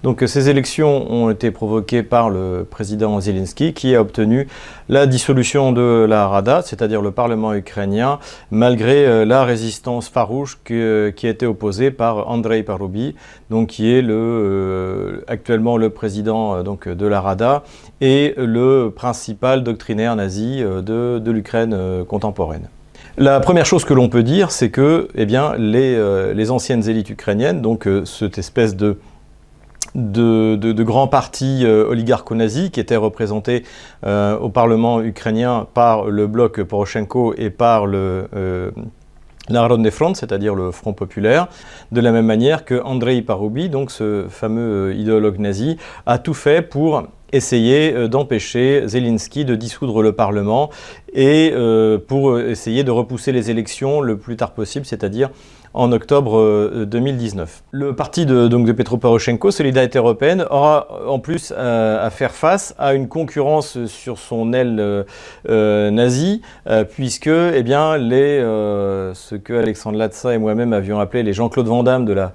Donc ces élections ont été provoquées par le président Zelensky qui a obtenu la dissolution de la Rada, c'est-à-dire le Parlement ukrainien, malgré la résistance farouche qui a été opposée par Andrei Parubi, donc qui est actuellement le président de la Rada et le principal doctrinaire nazi de l'Ukraine contemporaine. La première chose que l'on peut dire, c'est que les anciennes élites ukrainiennes, donc cette espèce de grands partis oligarcho-nazis qui étaient représentés au Parlement ukrainien par le bloc Poroshenko et par le Narodny Front, c'est-à-dire le Front populaire, de la même manière que Andrei Parubi, donc ce fameux idéologue nazi, a tout fait pour essayer d'empêcher Zelensky de dissoudre le Parlement et pour essayer de repousser les élections le plus tard possible, c'est-à-dire en octobre 2019. Le parti de Petro Poroshenko, Solidarité européenne, aura en plus à faire face à une concurrence sur son aile nazie, puisque ce que Alexandre Latsa et moi-même avions appelé les Jean-Claude Van Damme de la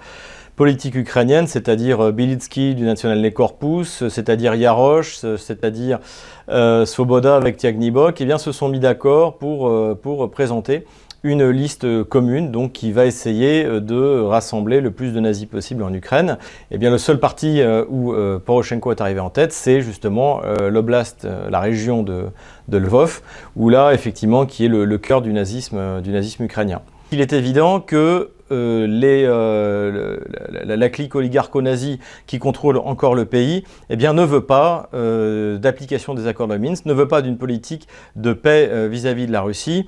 politique ukrainienne, c'est-à-dire Bilitsky du Nationalny Korpus, c'est-à-dire Yarosh, c'est-à-dire Svoboda avec Tiagnibok, se sont mis d'accord pour présenter une liste commune donc, qui va essayer de rassembler le plus de nazis possible en Ukraine. Le seul parti où Poroshenko est arrivé en tête, c'est justement l'oblast, la région de Lvov, où là, effectivement, qui est le cœur du nazisme ukrainien. Il est évident que la clique oligarcho-nazie qui contrôle encore le pays ne veut pas d'application des accords de Minsk, ne veut pas d'une politique de paix vis-à-vis de la Russie